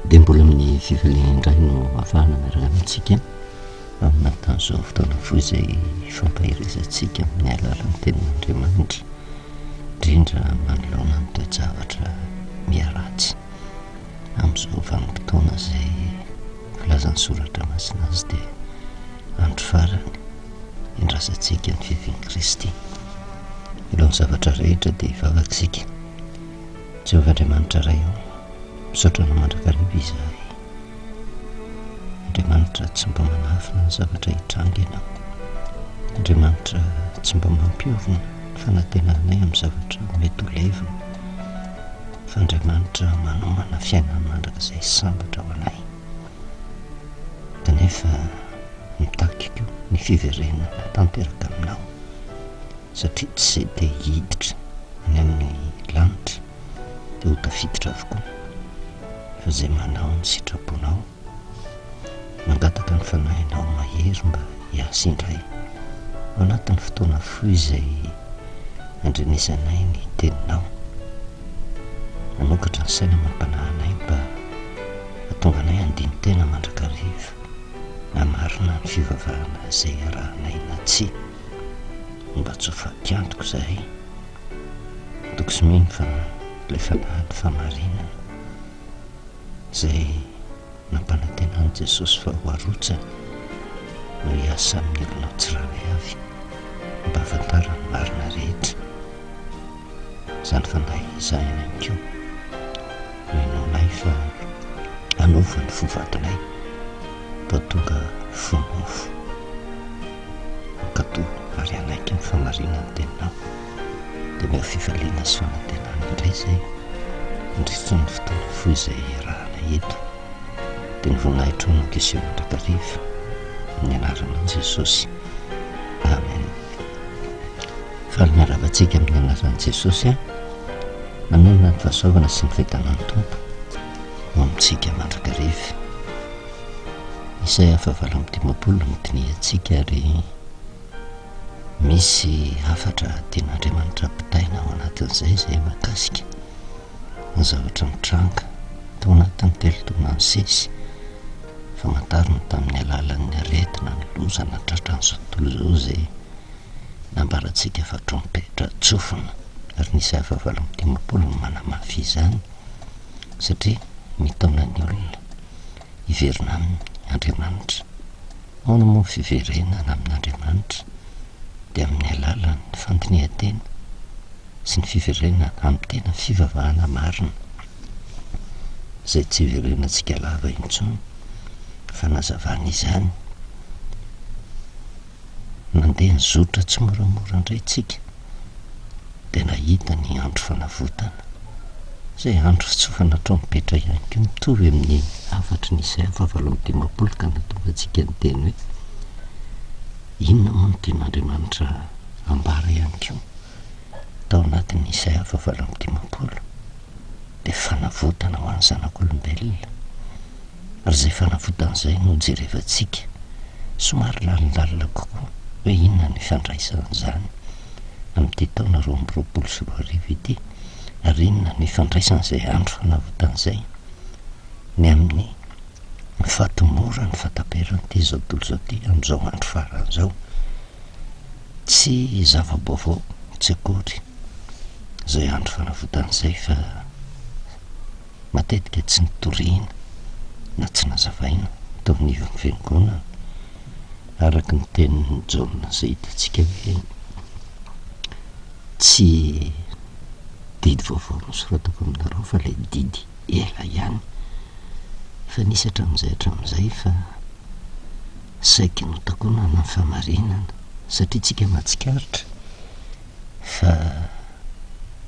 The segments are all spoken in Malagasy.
dia mbola amin'ny fivaliana indray no ahafahana miaraka amintsika amin'natan'izao fotoana foy izay fampahiresantsika amin'ny alalan'ny tenin'Andriamanitra indrindra manoloana ny toe-javatra miaratsy amin'izao vanim-potoana izay filazan'ny soratra masina azy dia andro farany indrasantsika ny fiavian'i Kristy. Ilohan'ny zavatra rehetra dia hivavaka isika. Jehovah-Andriamanitra ray ao, misaotra anao mandrakariva izahay. Andriamanitra tsy mba manafina ny zavatra hitrangy ianao. Andriamanitra tsy mba mampiovina ny fanantenanay amin'ny zavatra mety ho levina, fa Andriamanitra manomana fiainana mandrakizay sambatra ho anay. Kanefa mitakiko ny fiverenana tanteraka aminao, satria tsy izay dia hiditra any amin'ny lanitra dia ho tafiditra avokoa, fa izay manao ny sitraponao, mangataka ny fanahinao mahery mba hiasa indray ao anatin'ny fotoana foy izay andrenesanay ny teninao. Manokatra ny saina mampanahinay mba hatonga anay andiny tena mandrakariva, namarina ny fivavahana izay arahanay na tsy, mba tsy ho fakiantoko izahay. Toko sy mino fa ilay fanahy famarinana izay nampanantenan'i Jesosy fa ho arotsany no hiasa amin'ny olona tsiraray avy mba hafantarany marina rehetra. Izany fanahy izay ihany koa no inonay fa hanova ny fovatonay mba tonga fonofo kato ary anaiky ny famarinany teninao. Dia meo fifaliana sy fanantenana indray izay indritra ny fotoana foy izay rahana eto, dia ny voninahitro no kiseo mandrakariva amin'ny anaran'i Jesosy. Amen. Faly miaravantsika amin'ny anaran'i Jesosy manonona ny fahasoavana sy ny fahitana ny Tompo ho amintsika mandrakariva. Isaia 40:10 no tiniantsika ary misy hafatra tian'Andriamanitra pitaina ao anatin'izay izay mahakasika ny zavatra mitranga tao anatin'ny telotaona ny sesy, famantarina tamin'ny alalan'ny aretina ny loza na tratran'izao tontolo izao izay nambarantsika fa trompetra tsofina. Ary ny Isaia 40:10 no manamafy izany, satria mitaona ny olona hiverina amin'ny Andriamanitra. Ao no moa fiverenana amin'Andriamanitra dia amin'ny alalan'ny fandinihan-tena sy ny fiverenana amin'ny tena fivavahana marina izay tsy hiverenantsika lava intsony, fa nazavana izany. Nandeha ny zotra tsy moramora indray tsika dia nahita ny andro fanavotana, izay andro fitsofana trompetra ihany koa mitovy amin'ny hafatry ny Isaia 40:10 ka natonga antsika ny teny hoe inona moa no tian'Andriamanitra ambara ihany koa tao anatin'ny Isaia 40:10 dia fanavotana ho an'ny zanak'olombelona. Ary izay fanavotana izay no jerevantsika somary lalindalina kokoa hoe inona ny fandraisan'izany amin'ity taona 2024 ity, ary inona ny fandraisan'izay andro fanavotana izay ny amin'ny fahatomora ny fataperan'ity zao tontolo izao ty amin'izao andro faran'izao. Tsy zava-baovao, tsy akory izay andro fanavotana izay, fa matetika tsy nitoriana na tsy nazavaina tao amin'ny fiangonana, araka ny tenin'ny Jaona izay hitantsika hoe tsy didy vaovao nosoratako aminareo fa ilay didy ela ihany, fa nisy hatramin'izay fa saiky notakoana na famarinana, satria tsika mahatsikaritra fa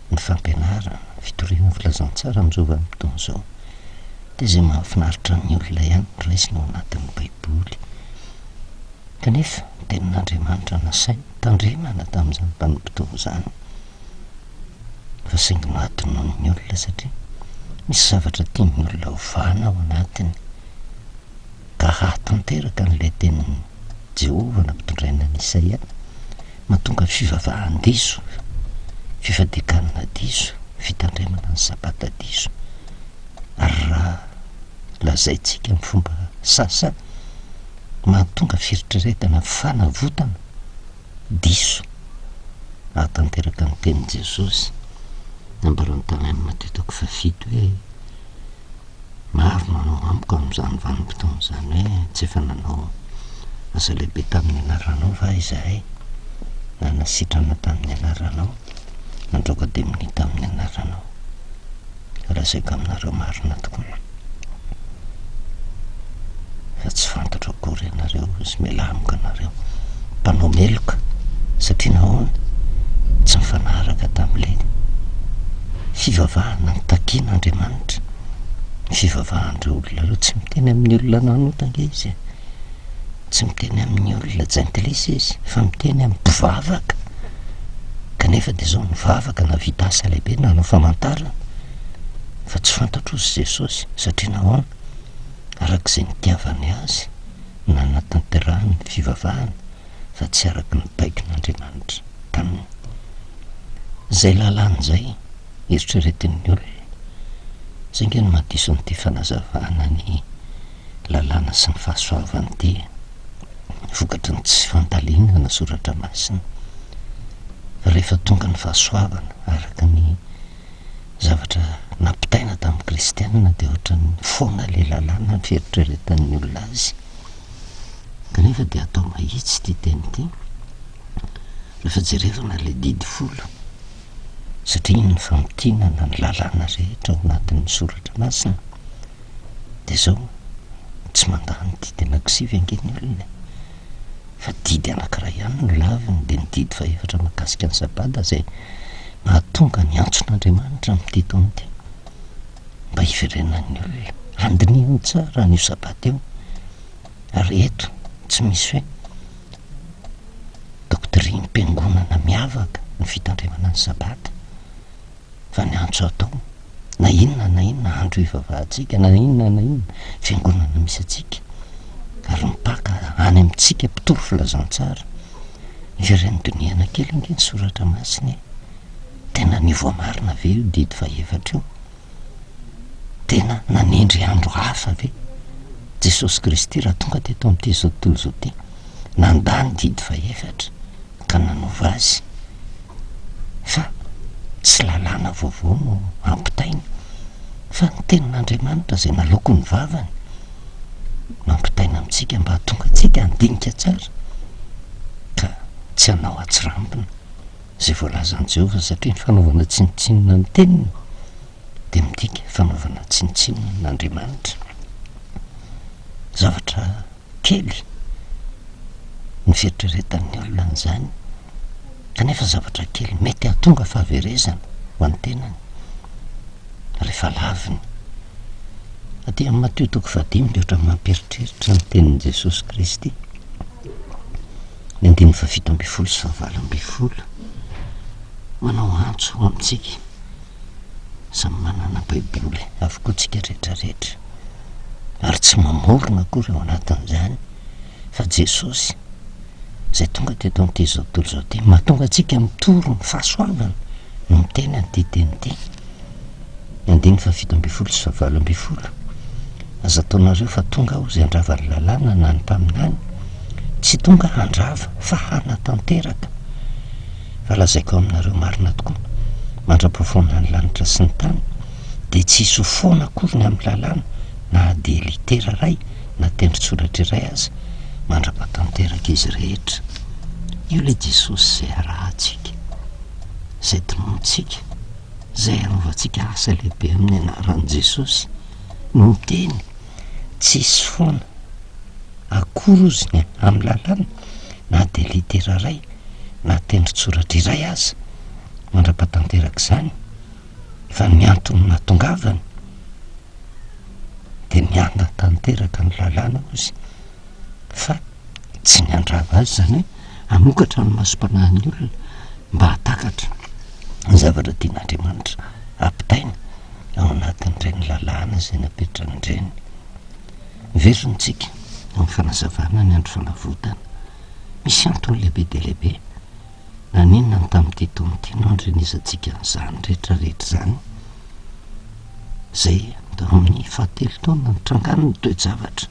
ny fampianarana fitoriana filazantsara amin'izao vanim-potoana izao dia izay mahafinaritra ny olona ihany raisina ao anatin'ny Baiboly. Kanefa tenin'Andriamanitra nasainy tandremana tamin'izany vanim-potoana izany, fa saingy nohatinony olona, satria misy zavatra tian'ny olona hovana ao anatiny, ka hahatanteraka n'ilay tenin'ny Jehovah nampitondraina ny Isaia, mahatonga fivavahan-diso, fifadikanana diso, fitandremana ny sabata diso. Ary raha lazaintsika amin'ny fomba sasa mahatonga fieritreretana fanavotana diso ahatanteraka ny tenin' Jesosy. Nambaron'ny tanàny matetika fa fito hoe maro nanao amiko amin'izany vanim-potoana zany hoe tsy efa nanao asa lehibe tamin'ny anaranao va izahay, na nasitrana tamin'ny anaranao, nandroaka demoni tamin'ny anaranao. Raha saika aminareo marina tokoa fa tsy fantatra akory ianareo sy mialamoka anareo mpanao meloka, satria nahoana tsy mifanaraka tamin'ilay fivavahana ny takian'Andriamanitra. Ny fivavahandreo olona reo tsy miteny amin'ny olona nanotanga izy, tsy miteny amin'ny olona jentilisa izy, fa miteny amin'ny mpivavaka. Kanefa dia zao mivavaka na vita asa lehibe nanao famantarana fa tsy fantatr'ozy Jesosy, satria nahoana arak'izay nitiavany azy na natanterahany ny fivavahana fa tsy araky ny baikin'Andriamanitra taminy. Zay lalàna zay eritreretin'ny olona zay nge no mahadiso n'ity fanazavana ny lalàna sy ny fahasoavany ty, vokatry ny tsy fandalinana soratra masina. Rehefa tonga ny fahasoavana araka ny zavatra nampitaina tamin'ny kristianina dia ohatran'ny foana le lalàna ny fieritreretan'ny olona azy. Kanefa dia atao mahitsy ty teny ty rehefa jerevana le didy folo, satria iny ny famitinana ny lalàna rehetra ao anatin'ny soratra masina. Dia zao tsy mandany didy anankisivy angen'ny olona, fa didy anankiray ihany no laviny, dia ny didy faefatra mahakasika ny sabata zay mahatonga ny antson'Andriamanitra amin'ity taona ty mba hiverenan'ny olona andinihany tsara n'io sabata eo. Ary eto tsy misy hoe doktriny mpiangonana miavaka ny fitandremana ny sabata, fa ny antso atao na inona andro ivavahantsika, na inona fiangonana misy atsika, ary mipaka any amintsika mpitoro filazantsara. Iveren'ny doniana kely nge ny soratra masina, tena nivoamarina ve io didy faefatra io? Tena nanendry andro hafa ve Jesosy Kristy raha tonga teto amin'ity zao tontolo zao ty, nandany didy faefatra ka nanova azy? Fa tsy lalàna vaovao no ampitaina, fa ny tenin'Andriamanitra zay nalaoko ny vavany mampitaina amintsika mba hatonga antsika handinika tsara ka tsy hanao atsirampina zay voalazan'i Jehovah, satria ny fanaovana tsinitsinina ny teniny dia midika fanaovana tsinitsinina n'Andriamanitra. Zavatra kely ny fieritreretan'ny olona n'izany, kanefa zavatra kely mety hahatonga fahaverezana ho an'ny tenany rehefa laviny. Aty amin'ny Mateo 5 dia ohatran'ny mampieritreritra ny tenin'i Jesosy Kristy. Ny 17 sy 20 manao antso amintsika samy manana baiboly avokoa tsika rehetrarehetra, ary tsy mamorona akory ao anatin'izany fa Jesosy zay tonga teto amin'ity zao tontolo zao ty mahatonga antsika mitoro ny fahasoavana no miteny an'ity teny ty. Ny 17 sy 20 aza ataonareo fa tonga aho zay andravany lalàna na ny mpaminany, tsy tonga handrava fa hanatanteraka. Fa lazaiko aminareo marina tokoa, mandra-pahafoana ny lanitra sy ny tany dia tsy hisy foana akory ny amin'ny lalàna, na dia litera ray na tendrin-tsoratra iray aza mandra-pahatanteraka izy rehetra. Io le Jesosy zay arahantsika, zay tononintsika, zay anaovantsika asa lehibe amin'ny anaran'i Jesosy no miteny tsy hisy foana akory ozy ny amin'ny lalàna, na dia litera ray na tendrin-tsoratra iray aza mandra-pahatanteraka izany, fa ny antony nahatongavany dia ny anatanteraka ny lalàna ozy, fa tsy ny andrava azy, zany hoe hamokatra ny masom-panahin'ny olona mba hatakatra ny zavatra tian'Andriamanitra ampitaina ao anatin'ireny lalàna zay napetrany. Verontsika amin'ny fanazavana ny andro fanavotana, misy antony lehibe dia lehibe na ninona ny tamin'ity taona ity no andrenizantsika n'izany rehetrarehetra zany, zay da amin'ny fahatelo taona nytrangano ny toe-javatra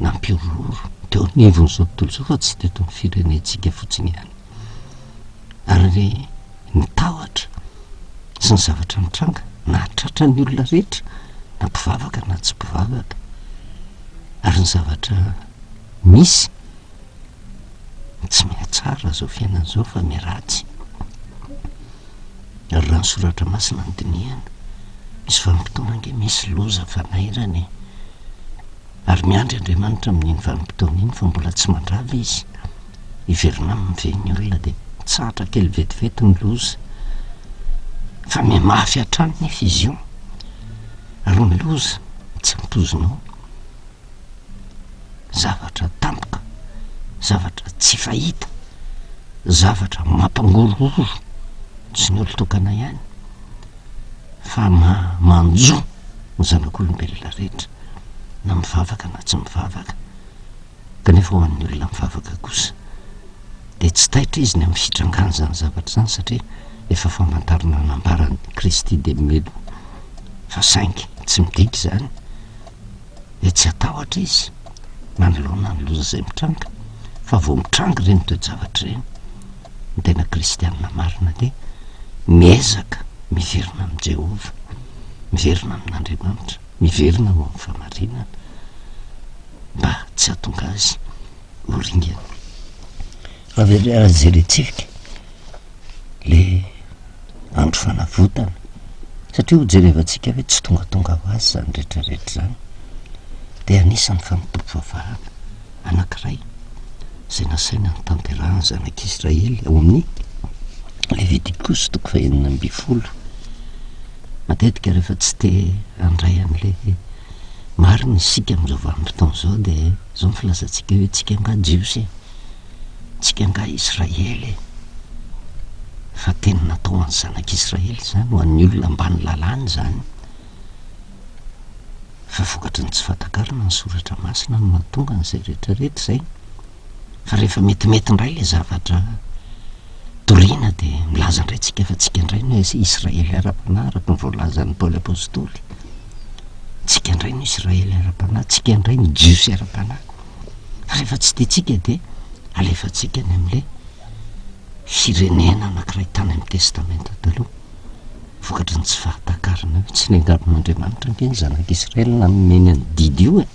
nampiroro teo anivony zao tontolo zao fa tsy teto amin'ny firenentsika fotsiny ihany ary le nitahotra sy ny zavatra mitranga na tratra ny olona rehetra na mpivavaka na tsy mpivavaka ary ny zavatra misy tsy mihatsara zao fiainan'izao fa miratsy ary raha ny soratra masina ny dinihana misy vanim-potoana ange misy loza fanairany ary miandry Andriamanitra amin'iny vanim-potoana iny fa mbola tsy mandrava izy iverina amin'nyveny olona de tsatra kely vetivety ny loza fa mimafy hatrany nefa izy io ary ny loza tsy ampozonao zavatra tampoka zavatra tsy fahita zavatra mampangororo tsy ny olo-tokana ihany fa manjo ny zanak'olombelona rehetra na mivavaka na tsy mivavaka kanefa ho an'ny olona mivavaka kosa de tsy taitra izy ny amin'ny fitrangana zany zavatra zany satria efa famantarana nambarany Kristy de melo fa saingy tsy midiky zany de tsy atahotra izy manoloana ny loza zay mitranga fa vao mitranga reny toe-javatra reny ny tena kristianina marina de miezaka miverina amin'ny Jehova miverina amin'Andriamanitra miverina ho amin'ny famarinana mba tsy hahatonga azy horingana fa jerentsika le andro fanavotana satria ho jerevantsika hoe tsy tongatonga ho azy zany rehetrarehetra zany de anisan'ny famitopy-vavahana anankiray zay nasaina ny tanterahany zanak'Israely ao amin'ny Levitikos toko 12 matetika rehefa tsy te handray an'le marina isika amin'izao vanim-potoana zao de zao mifilazantsika hoe tsika nga jiosy tsika nga Israely fa teny natao an'ny zanak'Israely zany ho an'ny olona ambany lalàny zany fa vokatry ny tsy fatakarana ny soratra masina no mahatonga n'izay rehetrarehetra zay fa rehefa metimety indray le zavatra toriana de milaza indray tsika fa tsika indray no Israely ara-panahy araka ny voalazan'ny Paoly apôstôly tsika indray no Israely ara-panahy tsika indray no jiosy ara-panahy fa rehefa tsy tetsika de alefatsika ny am'le firenena anankiray tany amin'ny testamenta taloha vokatry ny tsy fahatakarana hoe tsy nengamin'Andriamanitra ange ny zanak'Israely na nomeny any didy io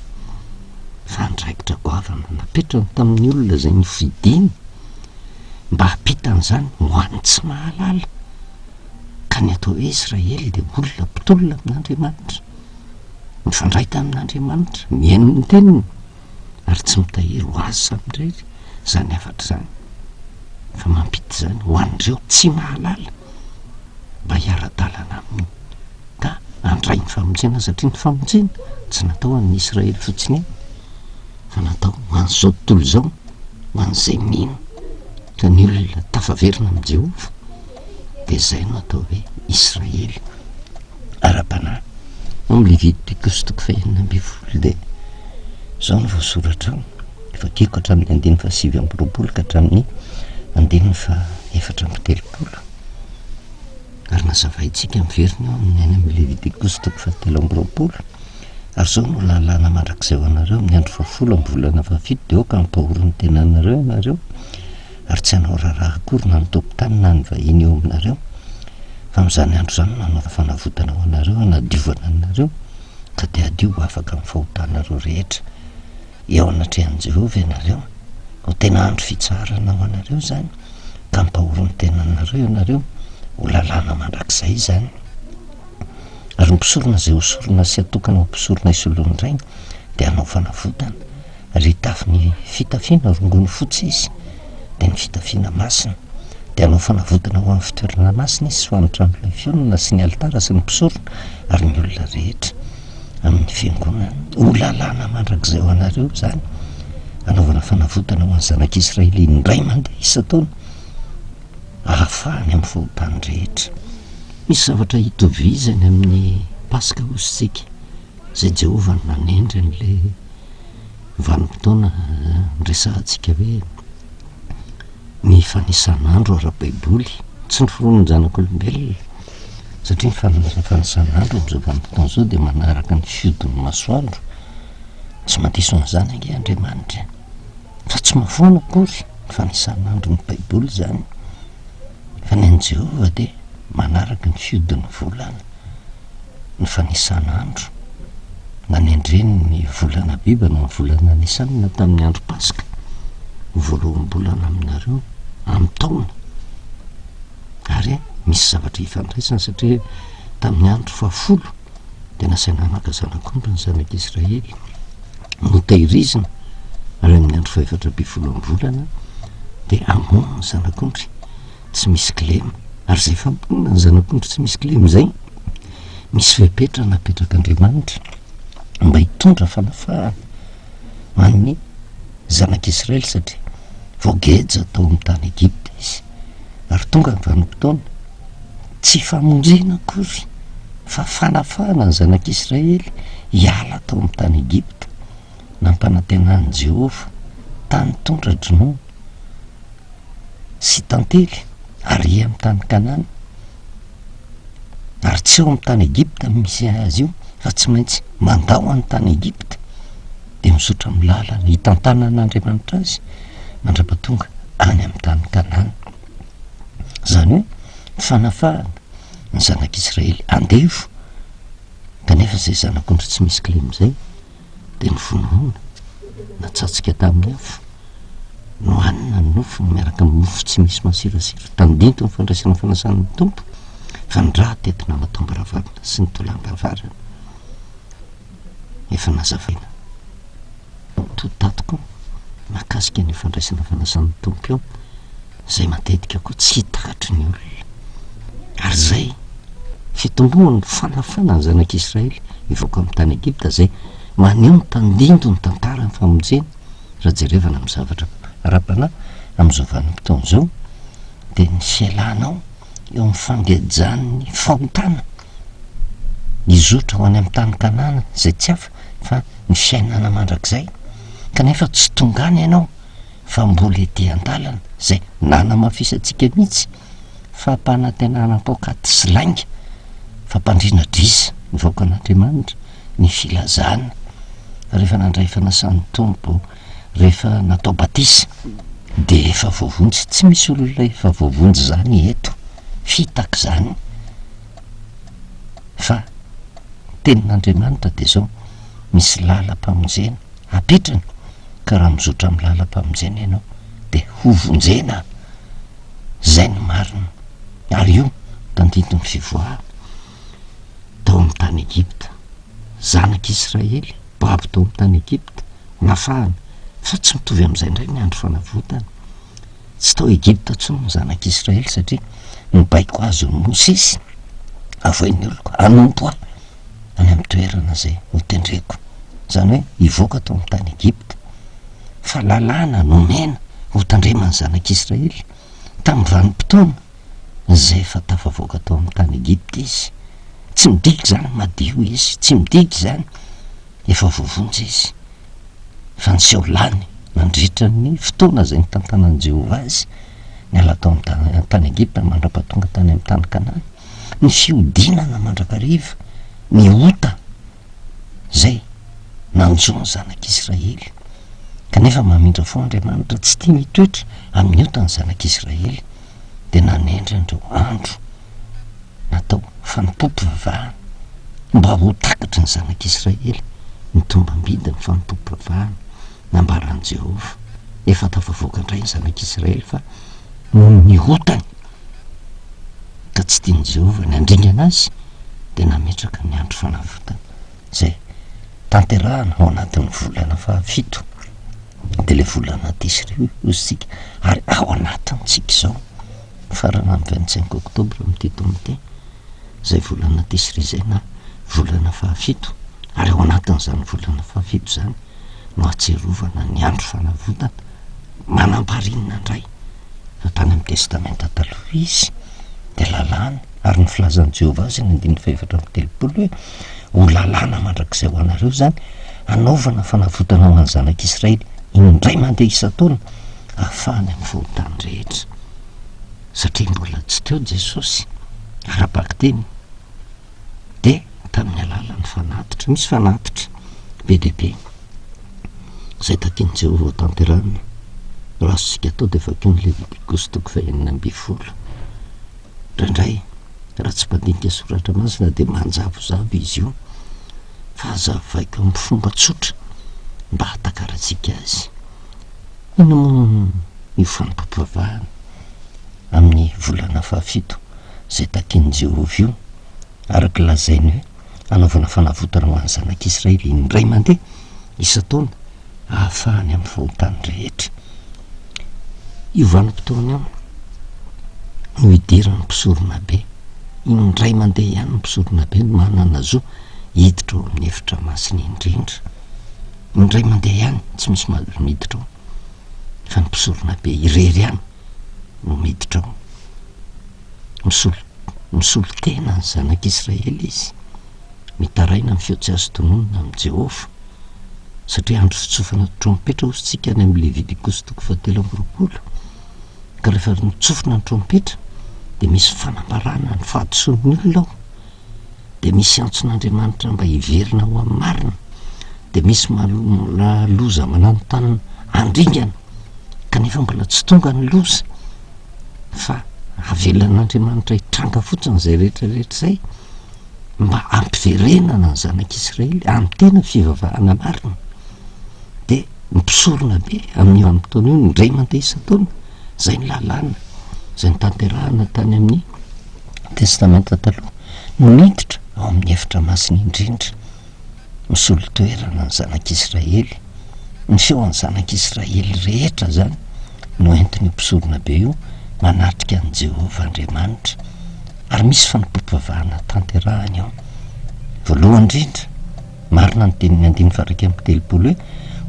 fa ndraikitra goavana napetrany tamin'ny olona zay ny fidiny mba hapitan'izany ho an'ny tsy mahalala ka ny atao hoe Israely de olona mpitolona amin'Andriamanitra mifandray tamin'Andriamanitra mihaino ny teniny ary tsy mitahiry ho azy samindray zany afatra zany fa mampity zany ho an'ireo tsy mahalala mba hiara-dalana aminy ka andray ny famonjena satria ny famonjena tsy natao an'ny Israely fotsiny fa natao ho an'izao tontolo zao ho an'izay mino ka ny olona tafaverina amin'i Jehova de zay no atao hoe Israely ara-panahy amin'ny Levitikos toko 12 de zao no voasoratra vakiko hatramin'ny 7:20 ka hatramin'ny 7:30 ary nazavaitsika miverina eo amin'ny any amin'ny Levitikos toko 7:20 ary zao no lalàna mandrakizay ho anareo amin'ny andro 10 amin'ny volana 7 de oka mipahory ny tenanareo ianareo ary tsy hanao raharaha akory na ny topotany na ny vahiny eo aminareo fa amin'izany andro zany nanao fanavotana ho anareo anadiovana anareo ka de adio afaka amin'ny fahotanareo rehetra eo anatrehan'i Jehova ianareo ho tena andro fitsarana ho anareo zany ka mipahory ny tenanareo ianareo ho lalàna mandrakizay zany ary mpisorona zay hosorona sy atokana ho mpisorona isolony indray de hanao fanavotana ary tafy ny fitafiana rongony fotsy izy de ny fitafiana masina de hanao fanavotana ho amin'ny fitoerana masina izy ho an'ny tranon'ilay fionana sy ny altara sy ny mpisorona ary ny olona rehetra amin'ny fiangonana ho lalàna mandrakizay ho anareo zany anaovana fanavotana ho an'ny zanak'Israely indray mandeha isa-taona ahafahany amin'ny fahotany rehetra misy zavatra hitovizany amin'ny paska ositsika zay Jehova nanendry an'le vanim-potoana nresahantsika hoe ny fanisan'andro ara-baiboly tsy ny foronon-janak'olombelona satria nyfanasan'andro am'izao vanim-potoana zao de manaraka ny fiodin'ny masoandro tsy mandiso an'izany ange Andriamanitra fa tsy mafoana akory ny fanisan'andro ny baiboly zany fa ny an' Jehova de manaraka ny fiodin'ny volana ny fanisan'andro na ny andreny ny volana biba na ny volana nisanina tamin'ny andro pasika voalohan'ny-bolana aminareo amin'ny taona ary misy zavatra ifandraisana satria tamin'ny andro 10 de nasaina anaka zanak'ondry ny zanak'Israely notahirizina ary amin'ny andro 14 de amono ny zanak'ondry tsy misy kilema ary zay famponina ny zanak'ondry tsy misy kilema zay misy fepetra napetrak'Andriamanitra mba hitondra fanafahana man'ny zanak'Israely satria voageja tao amin'ny tany Egipta izy ary tonga ny vanim-potoana tsy famonjena akory fa fanafahana ny zanak'Israely hiala tao amin'ny tany Egipta nampanantenan'i Jehova tany tondra-dronono sy tantely ary amin'ny tany Kanana ary tsy eo amin'ny tany Egipta misy azy io fa tsy maintsy mandao amin'ny tany Egipta de misotra milalana hitantanan'Andriamanitra azy mandra-patonga any amin'ny tany Kanana zany hoe fanafahana ny zanak'Israely andevo kanefa zay zanak'ondry tsy misy kilema zay de ny vonoina natsatsika tamin'ny afo nohanina ny nofo miaraka amin'ny mofo tsy misy masirasira tandinto ny fandraisana fanasan'ny tompo fa ny raha tetina matomboravarina sy ny tolambavarana efa nazavaina totatoko makasika ny fandraisana fanasan'ny tompo eo zay matetika koa tsy hitakatry ny olona ary zay fitomboany fanafana ny zanak'Israely ivoaka amin'ny tany Egipta zay maneho ny tandindo ny tantara ny famonjena raha jerevana amin'ny zavatra ara-panahy amin'izao vanim-potoana zao de ny fialanao eo amin'ny fangejan'ny fahontana izotra ho any amin'ny tany Kanana zay tsy hafa fa ny fiainana mandrakizay kanefa tsy tongany ianao fa mbola ety an-dalana zay nanamafisatsika mihitsy fampanantenana pokaty sy lainga fampandrina drisa nivoaka an'Andriamanitra ny filazana rehefa nandray fanasan'ny tompo rehefa natao batisa de efa voavonjy tsy misy olona efa voavonjy zany eto fitaka zany fa tenin'Andriamanitra de zao misy lalam-pamonjena apetrany ka raha mizotra amin'ny lalam-pamonjena ianao de ho vonjena zay ny marina ary io tandito ny fivoahana tao amin'ny tany Egipta zanak'Israely babo tao amin'ny tany Egipta nafahana fa tsy mitovy amin'izay indray ny andro fanavotana tsy tao Egipta tsony ny zanak'Israely satria nibaiko azy ny Mosesy avoin'ny oloko anompo ahy any amin'ny toerana zay hotendreko zany hoe ivoaka tao amin'ny tany Egipta fa lalàna nomena ho tandremany zanak'Israely tamin'ny vanim-potoana zay efa tafavoaka tao amin'ny tany Egipta izy tsy midiky zany madio izy tsy midiky zany efa voavonjy izy fa niseho lany mandritra ny fotoana zay nitantanan'i Jehova azy niala tao amin'ny tany Egipta mandra-patonga tany amin'ny tany Kanana ny fiodinana mandrakariva ny ota zay nanjony zanak'Israely kanefa mamindra fo Andriamanitra tsy tia mitoetra amin'ny ota ny zanak'Israely de nanendry andreo andro natao fanompom-pivavahana mba ho takatry ny zanak'Israely ny tombam-bidy ny fanompom-pivavahana nambaran'i Jehova efa tafavoaka indray ny zanak'Israely fa ny otany ka tsy tian'i Jehova ny andringana azy de nametraka ny andro fanavotana zay tanterahana ao anatin'ny volana 7 de le volana Tisri osika ary ao anatintsika zao farana amin'ny 25 oktobra amin'ity taona zay volana Tisri zay na volana 7 ary ao anatin'izany volana 7 zany no atserovana ny andro fanavotana manam-parinina indray fa tany amin'ny testamenta taloha izy de lalàna ary ny filazan'i Jehova azy ny 730 hoe ho lalàna mandrakizay ho anareo zany anaovana fanavotana ho an'ny zanak'Israely indray mandeha isan-taona ahafahany amin'ny fahotany rehetra satria mbola tsy teo Jesosy ara-paky teny tamin'ny alalan'ny fanatitra. Misy fanatitra be dehibe zay takiany Jehovah tanterana rasosika atao de vakeo ny Levitikos 20:20 indraindray raha tsy mpandinika soratra masina de manjavozavo izy io fa azavaiko amin'ny fomba tsotra mba hatakaratsika azy. Ino moa io fanampam-pavahana amin'ny volana fahafito zay takiany Jehovah io araka lazainy hoe anaovana fanavotana ho an'ny zanak'Israely indray mandeha isa-taona ahafahany amin'ny fahotany rehetra. Io vanim-potoana io no idiran'ny mpisorona be, indray mandeha ihany ny mpisorona be no manana zo hiditra ao amin'ny efitra masina indrindra. Indray mandeha ihany tsy misy mahazo miditra ao, fa ny mpisorona be irery ihany no miditra ao. Misolo tena ny zanak'Israely izy, mitaraina amin'ny feo tsy azo tononona amin'ny Jehovah, satria andro fitsofana trompetra osintsika any amin'ny Levitikos 7:20 ka rehefa mitsofina ny trompetra de misy fanambarana ny fahadisoan'ny olona ao, de misy antson'Andriamanitra mba hiverina ho amin'ny marina, de misy loza mananontany andringana kanefa mbola tsy tonga ny loza fa avelan'Andriamanitra hitranga fotsiny zay rehetrarehetra zay mba ampiverenana ny zanak'Israely amin'ny tena fivavahana marina. De mpisorona be amin'ny vanim-potoana io indray mandeha isa-taona, zay ny lalàna zay ny tanterahana tany amin'ny testamenta taloha no miditra ao amin'ny efitra masina indrindra, misolo toerana ny zanak'Israely. Ny feon'ny zanak'Israely rehetra zany no entin'ny mpisorona be io manatrika an' Jehovah Andriamanitra, ary misy fanampam-pavahana tanterahany ao. Voalohany indrindra marina ny tenin'ny 9:30 hoe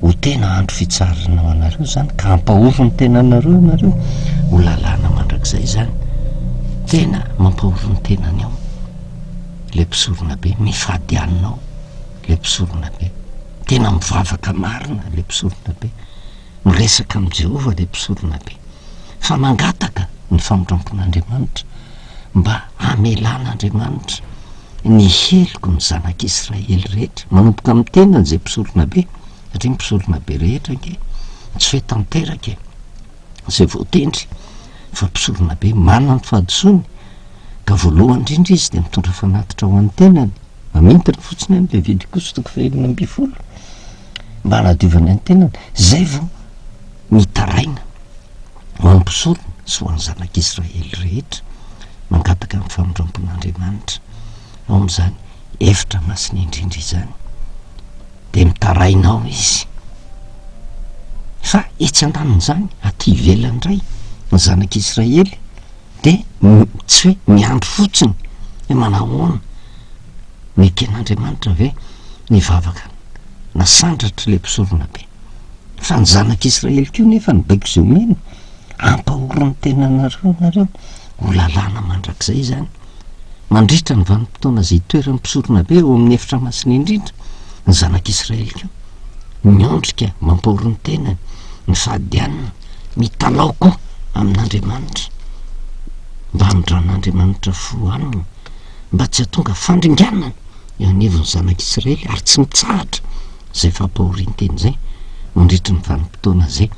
ho tena andro fitsarana ho anareo zany ka ampahoro ny tenanareo ianareo ho lalàna mandrakizay zany. Tena mampahoro ny tenany ao le mpisorona be, mifady anina ao le mpisorona be, tena mivavaka marina le mpisorona be, miresaka amin'ny Jehovah le mpisorona be, fa mangataka ny famondrampon'Andriamanitra mba amelan'Andriamanitra ny heliko ny zanak'Israely rehetra, manomboka amin'ny tenany zay mpisorona be, satria mpisorona be rehetra ke tsy hoe tanteraka zay voatendry, fa mpisorona be manana ny fahadisoany ka voalohany indrindra izy de mitondra fanatitra ho an'ny tenany, mamintana fotsiny amin'ny Levitikos 20:20 mba hanadiovany an'ny tenany, zay vao mitaraina ho an'ny mpisorona sy ho an'ny zanak'Israely rehetra mangataka amin'ny famondrampon'Andriamanitra ao amin'izany efitra masina indrindra izany, de mitaraina ao izy. Fa etsy andanin'izany aty ivelany indray ny zanak'Israely de tsy hoe miandro fotsiny hoe manahoana ny eken'Andriamanitra ve nivavaka nasandratra le mpisorona be, fa ny zanak'Israely keo nefa ny baiko zay omeny ampahoro ny tenanareo nareo ho lalàna mandrakizay zany. Mandritra ny vanim-potoana zay toeran'ny mpisorona be eo amin'ny efitra masina indrindra, ny zanak'Israely keo miondrika mampahoro ny tenany, mifadianina, mitalao koa amin'Andriamanitra mba handran'Andriamanitra fo aminy, mba tsy hatonga fandringanana eo anivon'ny zanak'Israely ary tsy mitsahatra zay fampahoriany teny zay. Mandritra ny vanim-potoana zay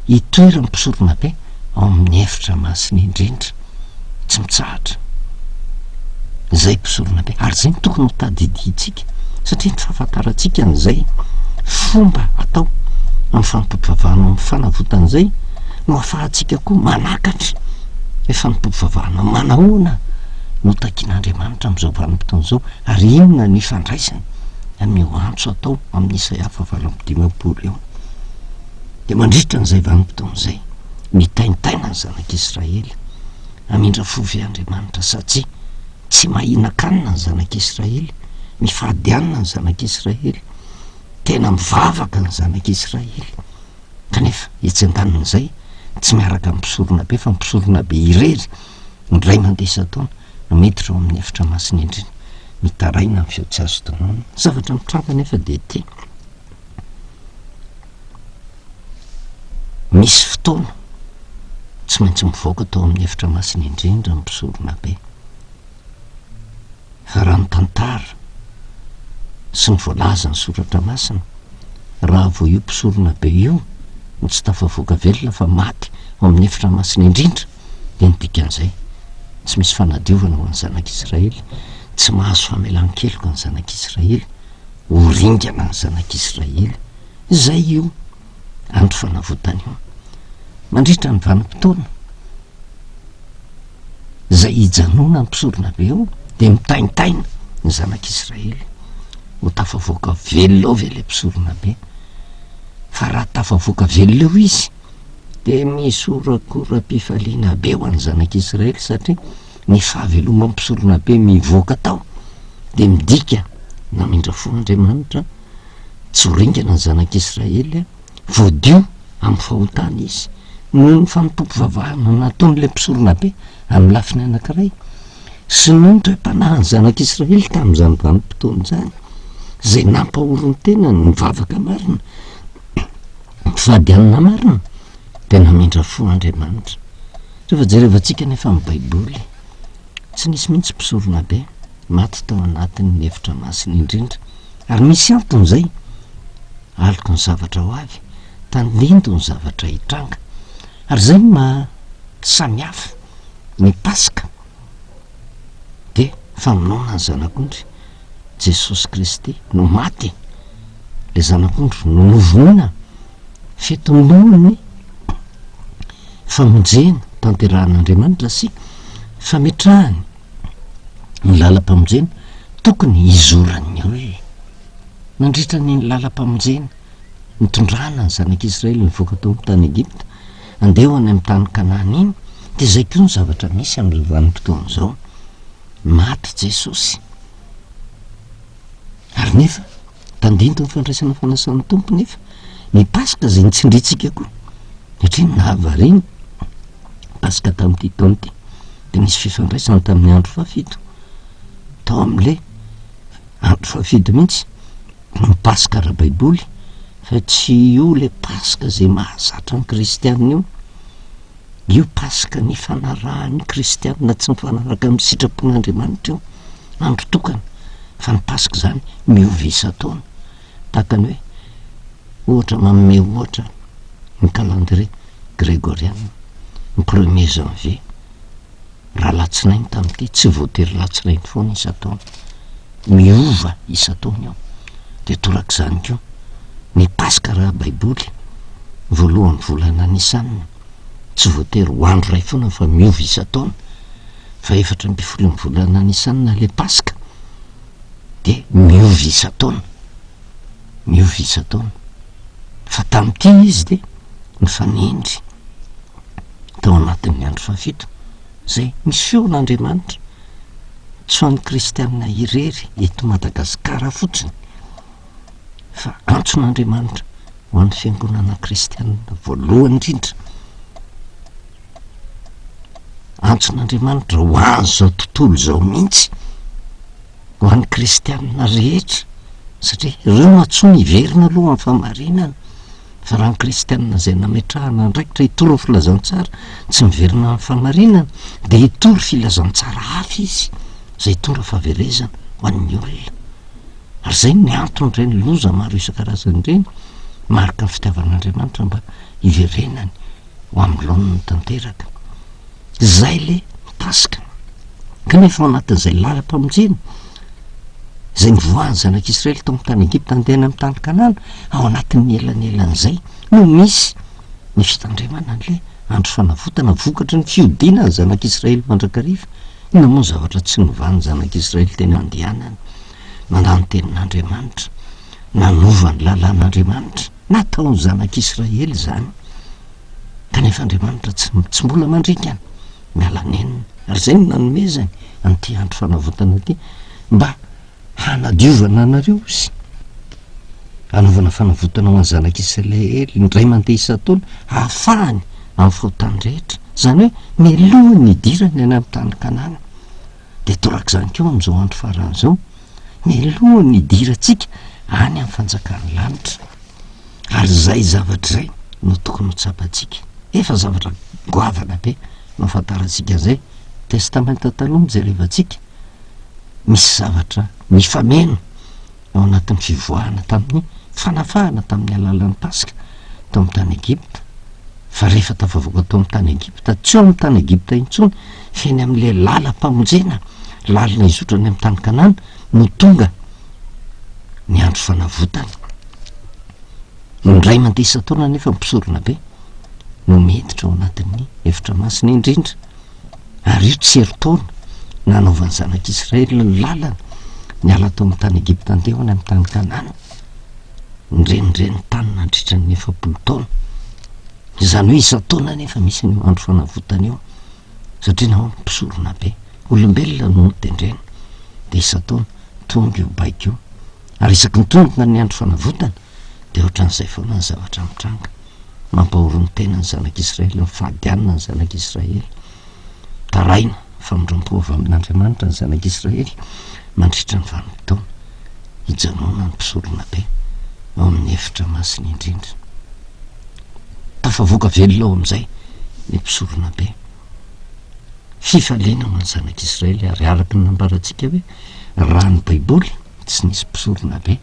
hitoeran'ny mpisorona be ao amin'ny efitra masina indrindra, tsy mitsahatra zay mpisorona be, ary zay ny tokony ho tadiditsika satria ny fahafantarantsika an'izay fomba atao amin'ny fanampam-pavahana amin'ny fanavotan'izay no ahafahantsika koa manakatra hoe fanampam-pavahana manahoana no takian'Andriamanitra amin'izao vanim-potoana zao, ary inona ny ifandraisany amin'ny antso atao amin'ny Isaia 8:20 eo. De mandritra n'izay vanim-potoana zay mitaintaina ny zanak'Israely amindra fovy Andriamanitra, satria tsy mahina-kanina ny zanak'Israely, mifadianina ny zanak'Israely, tena mivavaka ny zanak'Israely, kanefa etsy andanin'izay tsy miaraka amin'ny mpisorona be fa mpisorona be irery indray mandeha isa-taona no miditra ao amin'ny efitra masina indrindra, mitaraina amin'ny feo tsy azo tononona. Zavatra mitranga nefa de ty misy fotoana tsy maintsy mivoaka tao amin'ny efitra masina indrindra ny mpisorona be, fa raha ny tantara sy ny voalaza ny soratra masina raha vo io mpisorona be io no tsy tafavoaka velona fa maty ao amin'ny efitra masina indrindra de nidikan'izay tsy misy fanadiovana ho an'ny zanak'Israely, tsy mahazo famelan-keloka ny zanak'Israely, horingana ny zanak'Israely. Zay io andro fanavotana io mandritra ny vanim-potoana zay hijanona ny mpisorona be io de mitaintaina ny zanak'Israely ho tafavoaka velona ao ve le mpisorona be. Fa raha tafavoaka velona eo izy de misy orakoram-pifaliana be ho an'ny zanak'Israely satria ny fahaveloma mpisorona be mivoaka tao de midika namindra fo Andriamanitra tsy horingana ny zanak'Israely voadio amin'ny fahotana izy noho ny fanotompo vavahana nataon'le mpisorona be amin'ny lafiny anankiray sy noho ny toepanahy ny zanak'Israely tamin'izany vanim-potoana zany zay nampahoro ny tenany mivavaka marina fadianina marina de namindra fo Andriamanitra. Rehefa jerevantsika nefa amin'ny baiboly tsy nisy mihitsy mpisorona be maty tao anatin'ny efitra masina indrindra ary misy antony zay aliko ny zavatra ho avy tandindo ny zavatra hitranga ary zay ma samihafa ny Paska de famonoana ny zanak'ondry Jesosy Kristy no maty, le zanak'ondry no novonoina fetonoany famonjena tanterahan'Andriamanitra sy fametrahany ny lalam-pamonjena tokony izoran'ny olona nandritra ny lalam-pamonjena nitondrana ny zanak'Israely nivoaka tao amin'ny tany Egipta andeha any amin'ny tany Kanana iny de zay koa ny zavatra misy amin'ny vanim-potoana zao maty Jesosy ary nefa tandindo ny fandraisana fanasana tompo nefa ny Paska zay nitsindritsika koa satria nahavariny Paska tamin'ity taona ity de nisy fifandraisana tamin'ny andro fahafito tao amin'le andro fahafito mihitsy ny Paska ara-baiboly fa tsy io le Paska zay mahazatra ny kristianina io Paska ny fanarahan'ny kristianina tsy mifanaraka amin'ny sitrapon'Andriamanitra io andro tokana fa ny Paska zany miovy isan-taona tahakany hoe ohatra manome ohatra ny calendrier grégoriana ny 1er janvier raha latsinainy tamin'ity tsy voatery latsinainy foana isan-taona miova isan-taona io de torak'izany koa ny Paska raha baiboly voalohan'ny volana Nisanina tsy voatery ho andro ray foana fa miova isan-taona fa 4 amby folo ny volana Nisanina le Paska de miova isan-taona fa tamin'ity izy de mifanendry tao anatin'ny andro fahafito zay misy feon'Andriamanitra tsy ho an'ny kristianina irery eto Madagasikara fotsiny fa antson'Andriamanitra ho an'ny fiangonana kristianina voalohany indrindra, antson'Andriamanitra ho an'ny zao tontolo zao mihitsy ho an'ny kristianina rehetra satria ireo atsony iverina aloha amin'ny famarinana fa raha ny kristianina zay nametrahana ndraikitra hitory filazantsara tsy miverina amin'ny famarinana de hitory filazantsara hafa izy zay tonga fahaverezana ho an'ny olona ary zay ny antony ireny loza maro isan-karazany ireny marika ny fitiavan'Andriamanitra mba hiverenany ho amin'ny laoniny tanteraka zay le Paska kanefa ao anatin'izay lalam-pamonjena zay nivoahan'ny zanak'Israely tao amin'ny tany Egipta andehana amin'ny tany Kanana ao anatin'ny elanelan'izay no misy ny fitandremana an'le andro fanavotana vokatry ny fiodiana ny zanak'Israely mandrakariva ina moa ny zavatra tsy novan'ny zanak'Israely teny andehanany mandany tenin'Andriamanitra nanova ny lalàn'Andriamanitra nataony zanak'Israely zany kanefa Andriamanitra tsy mbola mandrikana mialanenina ary zay no nanomezany an'ity andro fanavotana ity mba hanadiovana anareo sy hanaovana fanavotana ho an'ny zanak'Israely indray mandeha isan-taona ahafahany amin'ny fahotany rehetra zany hoe mialohan'ny idirany any amin'ny tany Kanana de torak'izany koa amin'izao andro faran'izao mialohan'ny idirantsika any amin'ny fanjakan'ny lanitra ary zay zavatra zay no tokony ho tsapantsika efa zavatra goavana be no fantarantsika zay testamenta taloha mijerevantsika misy zavatra mifameno ao anatin'ny fivoahana tamin'ny fanafahana tamin'ny alalan'ny paska tao amin'ny tany Egipta. Fa rehefa tafavoaka tao amin'ny tany Egipta tsy eo amin'ny tany Egipta intsony feny amin'le lalam-pamonjena lalina izotrany amin'ny tany Kanana no tonga ny andro fanavotana. Indray mandeha isan-taona nefa mipisorona be no miditra ao anatin'ny efitra masina indrindra, ary io tsy herintaona nanaovan'ny zanak'Israely ny lalana niala tao amin'ny tany Egipta andehany amin'ny tany Kanana nireniren'ny tany nandritra ny 40 taona. Izany hoe isan-taona nefa misy ny andro fanavotana io, satria nao mipisorona be olombelona no nitendrena dia isan-taona tonga io baika io. Ary isaky ny tonga ny andro fanavotana dia ohatran'izay foana ny zavatra mitranga, mampahoro ny tena ny zanak'Israely, mifadianina ny zanak'Israely, taraina famindram-po avy amin'Andriamanitra ny zanak'Israely mandritra ny vanim-potoana hijanona ny mpisorona be ao amin'ny efitra masina indrindra. Tafavoaka velona ao amin'izay ny mpisorona be. Fifaliana ho ny zanak'Israely, ary araka ny nambarantsika hoe raha ny baiboly tsy nisy mpisorona be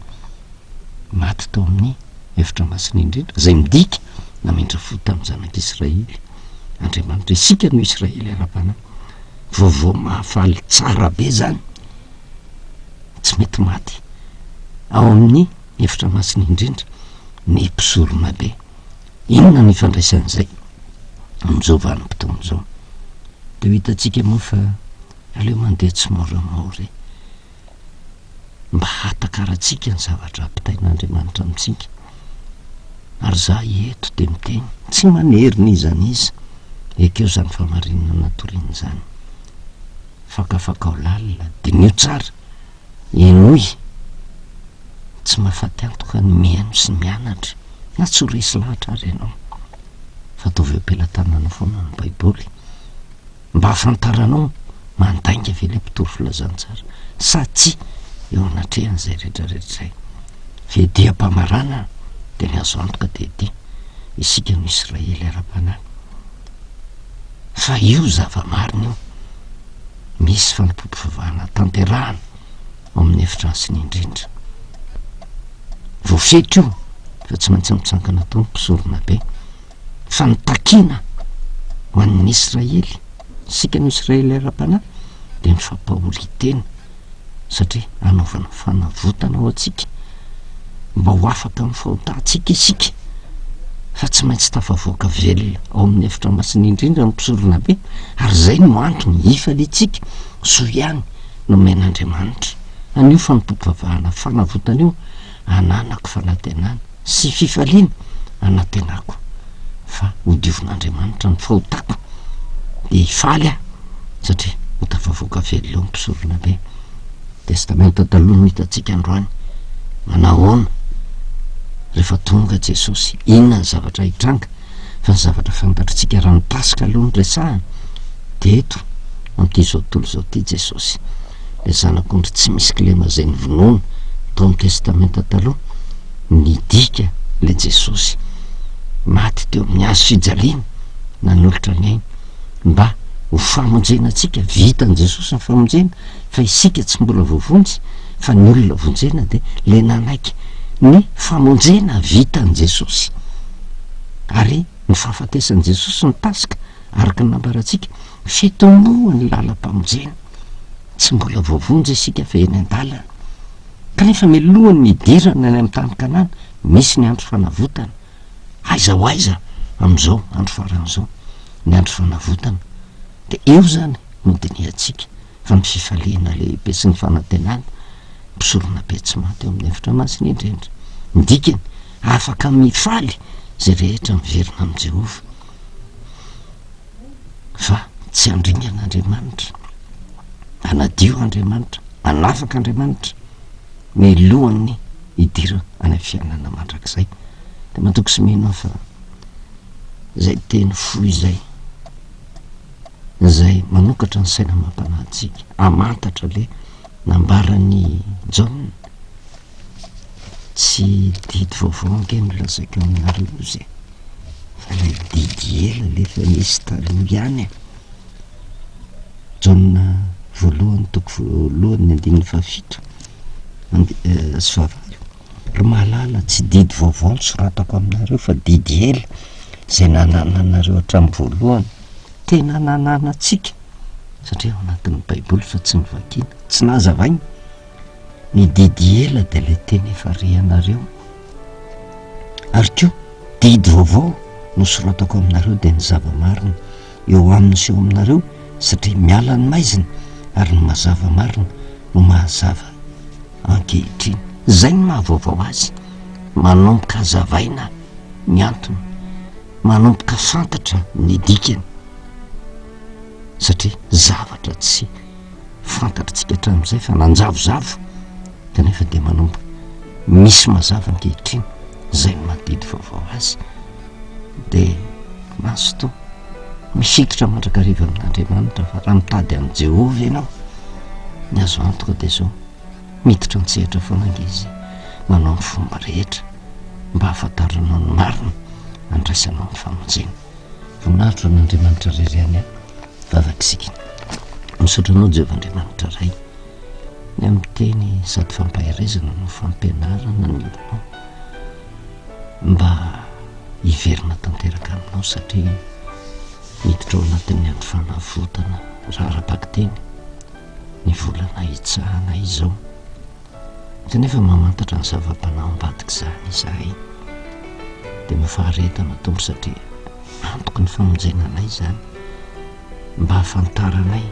maty tao amin'ny efitra masina indrindra izay midika namindra fo tamin'ny zanak'Israely. Andriamanitra isika no Israely ara-panahy, vaovao mahafaly tsara be zany, tsy mety maty ao amin'ny efitra masina indrindra ny mpisorona be. Inona ny fandraisan'izay amin'izao vanim-potoana izao? Dia hitantsika moa fa aleo mandeha tsy moramora mba hatakarantsika ny zavatra ampitain'Andriamanitra amintsika. Ary za eto dia miteny tsy manerina izany izy ekeo zany famarinana natoriana izany, fakafaka ao lalina dia nio tsara enoy tsy mahafaty antoka ny miaino sy ny mianatra na tsy ho resy lahatra ary ianao, fa ataovy am-pelantanana foana ny baiboly mba hafantaranao mandainga ve ilay mpitory filazantsara sa tsy eo anatrehan'izay rehetrarehetra izay. Fiadiam-pamarana dia ny azo antoka dia dia isika no Israely ara-panahy, fa io zava-marina io misy fanompoam-pivavahana tanterahana ao amin'ny efitra masina indrindra. Voafetra io fa tsy maintsy mitsangana tao ny mpisorona be, fa nitakiana ho an'ny Israely, isika no Israely ara-panahy dia ny fampahoritena, satria anaovana fanavotana ao antsika mba ho afaka amin'ny fahotantsika isika, fa tsy maintsy tafavoaka velona ao amin'ny efitra masina indrindra ny mpisorona be. Ary zay no antony hifalitsika so ihany no men'Andriamanitra anio fanompoam-pivavahana fanavotana io ananako fanantenana sy fifaliana anantenako, fa hodiovin'Andriamanitra ny fahotako dia hifaly aho, satria ho tafavoaka velona ao mpisorona be. Testamenta taloha no hitantsika androany manahoana rehefa tonga Jesosy, inona ny zavatra hitranga, fa ny zavatra fantatritsika raha ny Paska aloha ny resahana. Dia eto amin'ity zao tontolo zao ity Jesosy, le zanak'ondry tsy misy kilema izay nivonoana tao amin'ny testamenta taloha, nidika le Jesosy maty teo amin'ny hazo fijaliana nanolotra ny aina mba ho famonjena antsika. Vitan' Jesosy ny famonjena, fa isika tsy mbola voavonjy, fa ny olona vonjena dia le nanaiky ny famonjena vitan' Jesosy. Ary ny fahafatesan'i Jesosy ny Paska araka ny nambarantsika fitomoa ny lalam-pamonjena, tsy mbola voavonjy isika fa eny an-dalana, kanefa milohany midirana any amin'ny tany Kanana misy ny andro fanavotana. Aiza ho aiza amin'izao andro faran'izao ny andro fanavotana, dia eo zany no diniantsika fa ny fifaliana lehibe sy ny fanantenana mpisorona be tsy maty eo amin'ny efitra masina indrindra. Midikany afaka mifaly zay rehetra miverina amin'i Jehova, fa tsy andringan'Andriamanitra, anadio Andriamanitra, anafaka Andriamanitra milohany hidira any fiainana mandrakizay. Dia matoky sy mino fa zay teny fo izay manokatra ny saina mampanahitsika, amantatra le nambarany Jaona, tsy didy vaovao ange milazaika aminareo izay, fa lay didy ela lefa nisy taloha ihany. Jaona voalohany toko voalohany 17 soavaly ry mahalala tsy didy vaovao ny soratako aminareo fa didy ela zay nanananareo hatramin'ny voalohany tena nananatsika satria ao anatin'ny baiboly fa tsy nivakiana tsy nazavainy ny didy ela de le teny efa rianareo ary ko didy vaovao no soratako aminareo de ny zava-marina eo amin'ny seho aminareo satria miala ny maizina ary ny mazava marina no mahazava ankehitriny zay ny mahavaovao azy manomboka hazavaina ny antony manomboka fantatra ny dikany satria zavatra tsy fantatritsika hatramin'izay fa nanjavozavo kanefa de manomboka misy mazava ankehitriny zay ny mahadidy vaovao azy de masoto misikotra mandrakariva amin'andriamanitra fa raha mitady amin'ny Jehovah ianao ny azo antoka de zao miditra antsehatra foana angizy manao ny fomba rehetra mba hahafantaranao ny marina andraisanao ny famonjena voninahitro an'andriamanitra reriany a vavakisika misaotranao Jehovah-andriamanitra ray ny amin'ny teny sady fampaherezana no fampianarana ny olonao mba hiverina tanteraka aminao satria miditra ao anatin'ny andro fanavotana raha rahabaky teny ny volana hitsahana izao kanefa mamantatra ny zava-panao ambadika zany izahay de mafaharetana tompo satria antoko ny famonjenanay zany mba hafantaranay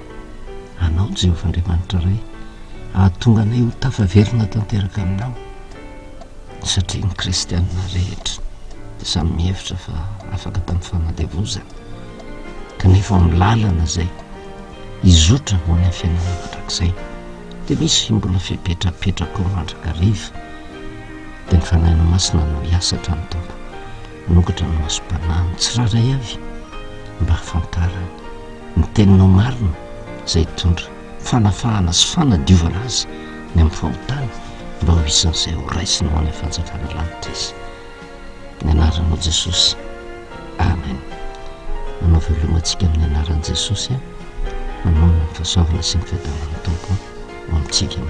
anao Jehovah-andriamanitra ray ahatonga anay ho tafaverina tanteraka aminao satria ny kristianina rehetra de samy mihevitra fa afaka tamin'ny fanadevozana kanefa amin'ny lalana zay izotra ho any fiainana mandrakizay de misy mbola fipetrapetraka ao mandrakariva de ny fanahinao masina no hiasatra ny tompo manokatra no masom-panahiny tsiraray avy mba hafantarany ny teninao marina zay tondra fanafahana sy fanadiovana azy ny amin'ny fahotany mba ho isan'izay ho raisinao any fanjakana lanitra izy ny anaranao Jesosy amen manao velomantsika amin'ny anaran'i Jesosy a manao ny fahasoavana sy ny fiadanan'ny tompo ho amintsika